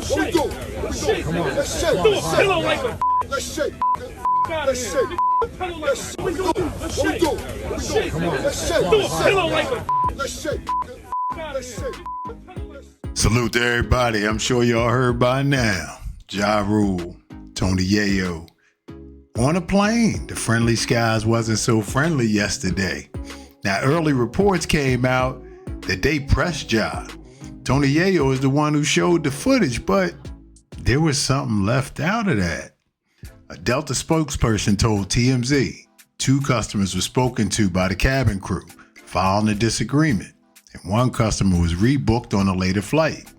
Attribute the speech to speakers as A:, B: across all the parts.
A: shake. Let's shake. Come on. Let's shake. Do a pillow like a. Let's shake. Let's shake. Let's shake. Let's shake. Come on. Let's shake. Do a pillow like a. Let's shake. Let's shake.
B: Salute to everybody. I'm sure y'all heard by now. Ja Rule, Tony Yayo. On a plane, the friendly skies wasn't so friendly yesterday. Now, early reports came out that they pressed Ja. Tony Yayo is the one who showed the footage, but there was something left out of that. A Delta spokesperson told TMZ 2 customers were spoken to by the cabin crew following a disagreement, and one customer was rebooked on a later flight.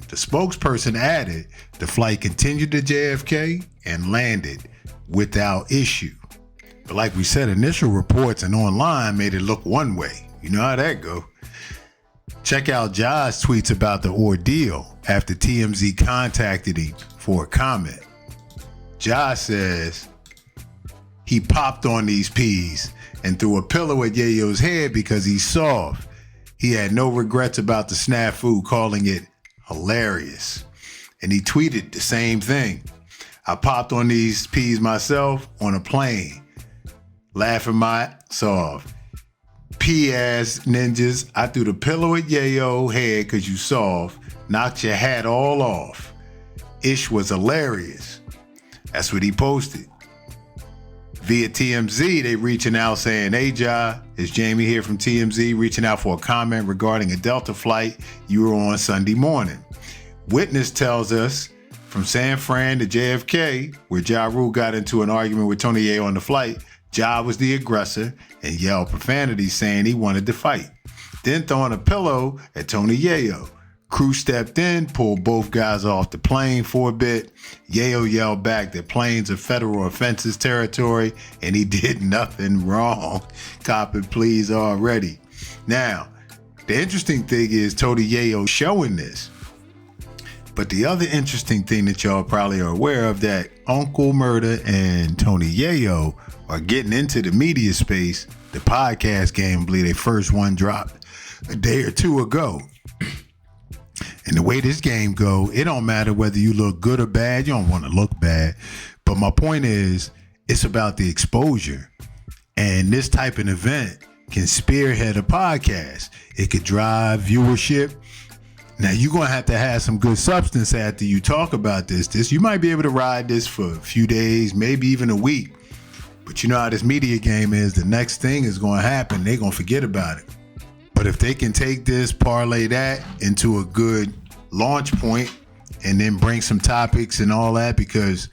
B: The spokesperson added the flight continued to JFK and landed without issue. But like we said, initial reports and online made it look one way. You know how that go. Check out Ja's tweets about the ordeal after TMZ contacted him for a comment. Ja says he popped on these peas and threw a pillow at Yayo's head because he's soft. He had no regrets about the snafu, calling it hilarious. And he tweeted the same thing. I popped on these peas myself on a plane, laughing my ass off. P-ass ninjas, I threw the pillow at Yayo head because you soft, knocked your hat all off. Ish was hilarious. That's what he posted. Via TMZ, they reaching out saying, hey Ja, it's Jamie here from TMZ reaching out for a comment regarding a Delta flight you were on Sunday morning. Witness tells us from San Fran to JFK, where Ja Rule got into an argument with Tony Yayo on the flight, Ja was the aggressor and yelled profanity saying he wanted to fight. Then throwing a pillow at Tony Yayo. Crew stepped in, pulled both guys off the plane for a bit. Yayo yelled back that planes are federal offenses territory and he did nothing wrong. Cop it please already. Now, the interesting thing is Tony Yayo showing this. But the other interesting thing that y'all probably are aware of, that Uncle Murda and Tony Yayo are getting into the media space, the podcast game. I believe their first one dropped a day or two ago. And the way this game go, it don't matter whether you look good or bad. You don't want to look bad. But my point is, it's about the exposure. And this type of event can spearhead a podcast. It could drive viewership. Now, you're going to have some good substance after you talk about this. You might be able to ride this for a few days, maybe even a week. But you know how this media game is. The next thing is going to happen. They're going to forget about it. But if they can take this, parlay that into a good launch point, and then bring some topics and all that, because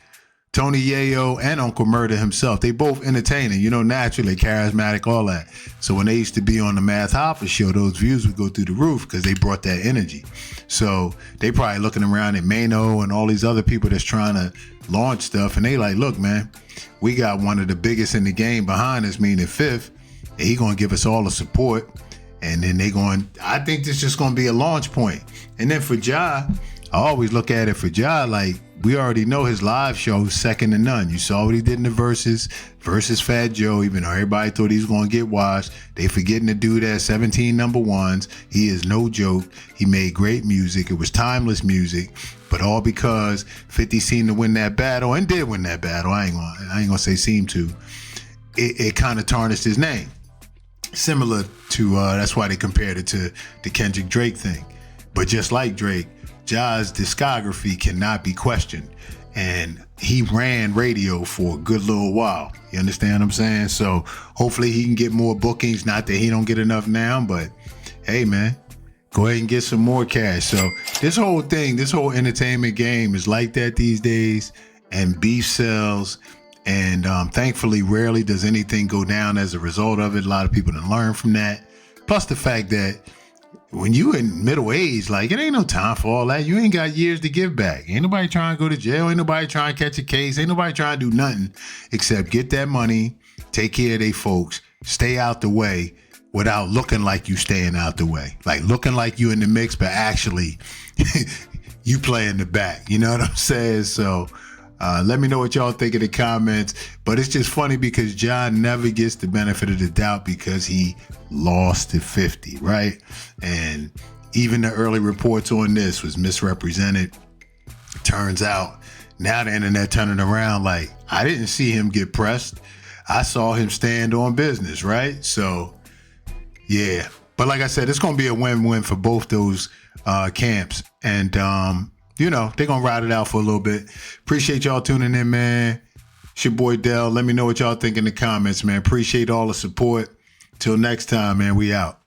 B: Tony Yayo and Uncle Murda himself, they both entertaining, naturally charismatic, all that. So when they used to be on the Math Hoffa show, those views would go through the roof because they brought that energy. So they probably looking around at Mano and all these other people that's trying to launch stuff, and they like, look, man, we got one of the biggest in the game behind us, meaning Fifth, and he gonna give us all the support. And then I think this is just going to be a launch point. And then for Ja, I always look at it for Ja, like, we already know his live show second to none. You saw what he did in the versus Fat Joe, even though everybody thought he was going to get washed. They forgetting to do that 17 number ones. He is no joke. He made great music. It was timeless music, but all because 50 seemed to win that battle, and did win that battle. I ain't going to say seemed to. It kind of tarnished his name. Similar to, that's why they compared it to the Kendrick Drake thing. But just like Drake, Ja's discography cannot be questioned. And he ran radio for a good little while. You understand what I'm saying? So hopefully he can get more bookings. Not that he don't get enough now, but hey, man, go ahead and get some more cash. So this whole thing, this whole entertainment game is like that these days. And beef sells. And thankfully, rarely does anything go down as a result of it. A lot of people done learn from that. Plus the fact that when you in middle age, like, it ain't no time for all that. You ain't got years to give back. Ain't nobody trying to go to jail. Ain't nobody trying to catch a case. Ain't nobody trying to do nothing except get that money, take care of their folks, stay out the way without looking like you staying out the way. Like looking like you in the mix, but actually you play in the back. You know what I'm saying? So let me know what y'all think in the comments. But it's just funny because John never gets the benefit of the doubt because he lost to 50, right? And even the early reports on this was misrepresented. Turns out now the internet turning around like, I didn't see him get pressed. I saw him stand on business, right? So, yeah. But like I said, it's going to be a win-win for both those camps. And, they're going to ride it out for a little bit. Appreciate y'all tuning in, man. It's your boy Dell. Let me know what y'all think in the comments, man. Appreciate all the support. Till next time, man, we out.